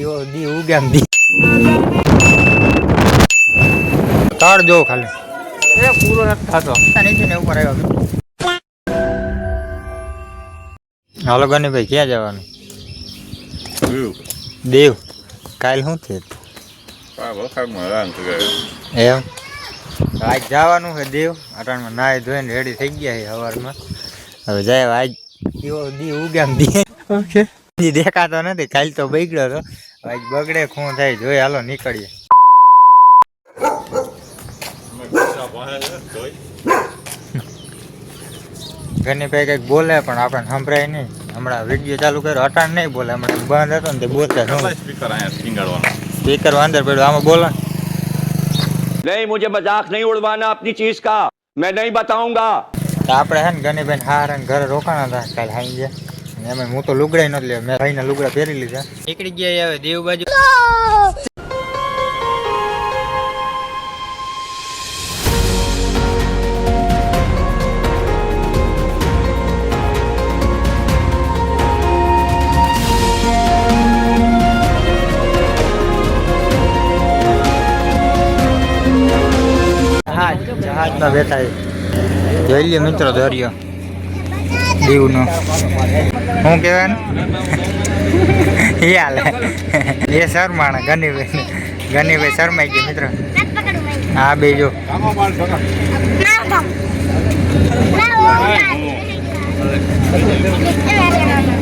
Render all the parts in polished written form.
કેવો દી ઉગામ દી તળ જો ખાલી એ પૂરો નથી થતો નીચે ને ઉપર આવ્યો હાલો ગનીભાઈ ક્યાં જવાનું દેવ કાલ શું છે એમ આજ જવાનું છે દેવ અટાણમાં નાહી ધોઈને રેડી થઈ ગયા છે સવારમાં હવે જાય આજ કેવો દી ઉગામ દી ઓકે દેખાતો નથી કાલ તો બગડ્યો હતો આજ બગડે શું થાય જોઈ હાલો નીકળીએ ઘરની ભાઈ કંઈક બોલે પણ આપણને સંભળાય નહીં હમણાં વિડીયો ચાલુ કર્યો અટાણ નહીં બોલે હમણાં બંધ હતો ને તે બોલતા સ્પીકર અંદર પડ્યો આમાં બોલો नहीं मुझे मजाक नहीं उड़वाना अपनी चीज का मैं नहीं बताऊंगा તો આપણે હે ને ગનીભાઈ હાર ઘરે રોકાણા હતા કાલે હાઈ ગયા એમાં હું તો લુગડા નથી લેવા મેં ભાઈના લુગડા પહેરી લીધા નીકળી ગયા હવે દેવ બાજુ જહાજમાં બેઠા જોઈ લે મિત્રો દરિયો દીવનો શું કહેવાનું એ હાલે એ શરમાણા ગનીભાઈ શરમાઈ ગયા મિત્રો હા બે જો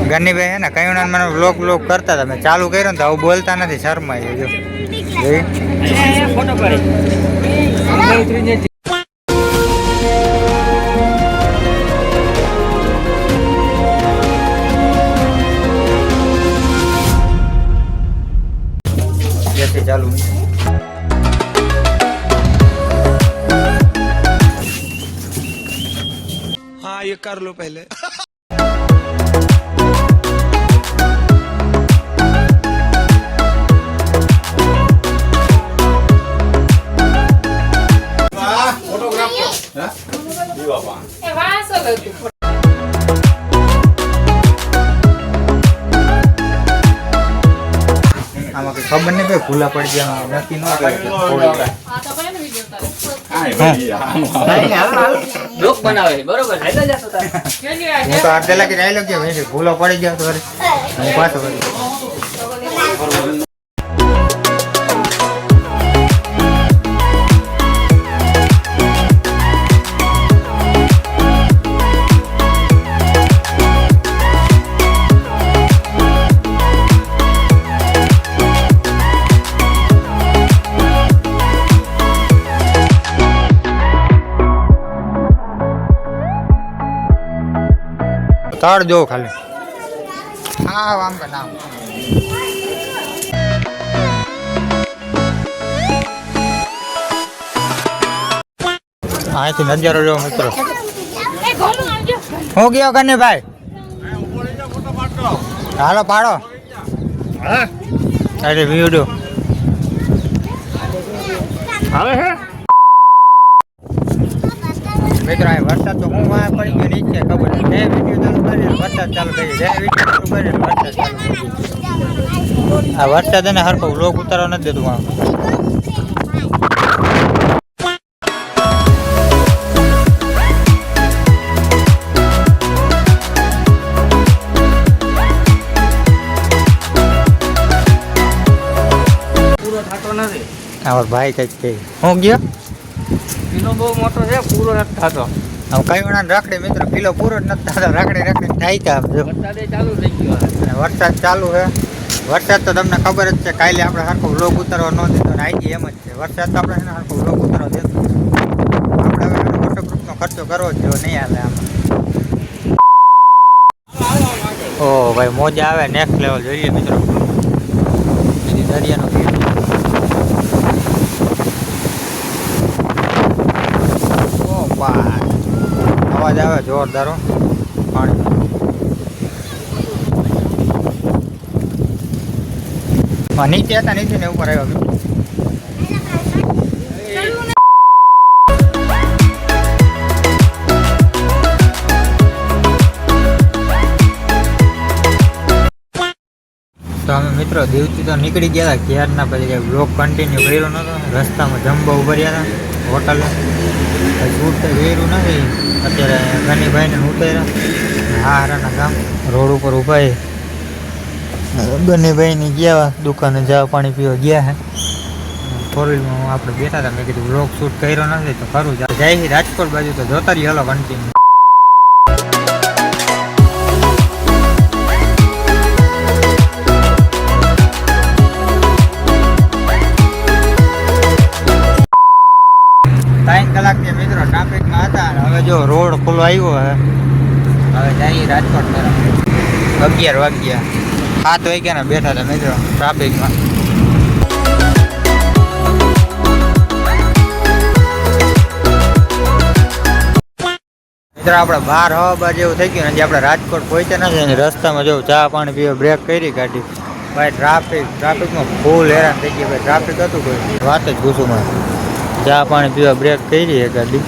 ગનીભાઈ હે ને કયું મને વ્લોગ કરતા હતા મેં ચાલુ કર્યો ને તો આવું બોલતા નથી શરમાઈ જો चालू हाँ ये कर लो पहले આમાં કઈ ખબર નહીં ભાઈ ભૂલા પડી ગયા નક્કી ન હું તો અડધે લાગી રહેલો કે ભાઈ ભૂલો પડી ગયા તો હું પાછો કરી તળ જો ખાલી હા આમ કે નામ અહીંથી નજારો જો મિત્રો હું ગયો કને ભાઈ હાલો પાડો અરે વિડીયો આવે છે મિત્રો આ વરસાદ તો હું આ પડી ગયો નીચે ખબર નહીં બે વિડીયો ચાલુ કરી વરસાદ ચાલુ કરી બે વિડીયો ચાલુ કરી વરસાદ ચાલુ કરી આ વરસાદ એને હરખો વ્લોગ ઉતારવા નથી દેતું આમ પૂરો થતો નથી આ ભાઈ કઈક કે હું ગયો કિલો બહુ મોટો છે પૂરો નથી થતો હવે કઈ વણા રખડે મિત્રો કિલો પૂરો જ નથી થતો રખડે થાય કે આમ જો વરસાદે ચાલુ થઈ ગયો અને વરસાદ ચાલુ છે વરસાદ તો તમને ખબર જ છે કાલે આપણે હરખો વ્લોગ ઉતારવા ન દીધો ને આજી એમ જ છે વરસાદ તો આપણે એને હરખો વ્લોગ ઉતારવા દેતો આપણે હવે વોટરપ્રૂફનો ખર્ચો કરવો જ જો નહીં હાલે આમાં ઓ ભાઈ મોજા આવે નેક્સ્ટ લેવલ જોઈએ મિત્રો દરિયાનો અવાજ આવે જોરદાર પાણી નીચે હતા નીચે ને ઉપર આવ્યો તો અમે મિત્રો દીવથી તો નીકળી ગયા હતા ક્યારના, પછી કંઈ બ્લોગ કન્ટિન્યુ કર્યો નહોતો. રસ્તામાં જમવા ઉભા રહ્યા હતા હોટલે, શૂટ તો કર્યું નથી. અત્યારે ગનીભાઈને ઉતાર્યા હારાના ગામ રોડ ઉપર ઊભા છે. ગનીભાઈની ગયા દુકાને ચા પાણી પીવા ગયા હે. ફોર વ્હીલમાં આપણે બેઠા હતા. મેં કીધું બ્લોગ શૂટ કર્યો નથી તો ખરું જાય રાજકોટ બાજુ તો જોતા રહીએ હલો કન્ટિન્યુ. ત્રણ કલાકથી મિત્રો ટ્રાફિકમાં હતા. હવે જો રોડ ખુલ્લો આવ્યો હે. હવે જઈએ રાજકોટ તરફ. 11 વાગ્યા 7 વાગ્યાના બેઠા હતા મિત્રો ટ્રાફિકમાં. મિત્રો આપણે 12 હવા જેવું થઈ ગયું. હજી આપણે રાજકોટ પહોંચ્યા નથી. રસ્તામાં જો ચા પાણી પીવા બ્રેક કરી ગાડી. ભાઈ ટ્રાફિકમાં ફૂલ હેરાન થઈ ગયા. ભાઈ ટ્રાફિક હતું કોઈ વાત જ પૂછું. ચા પાણી પીવા બ્રેક કરી ગાડી.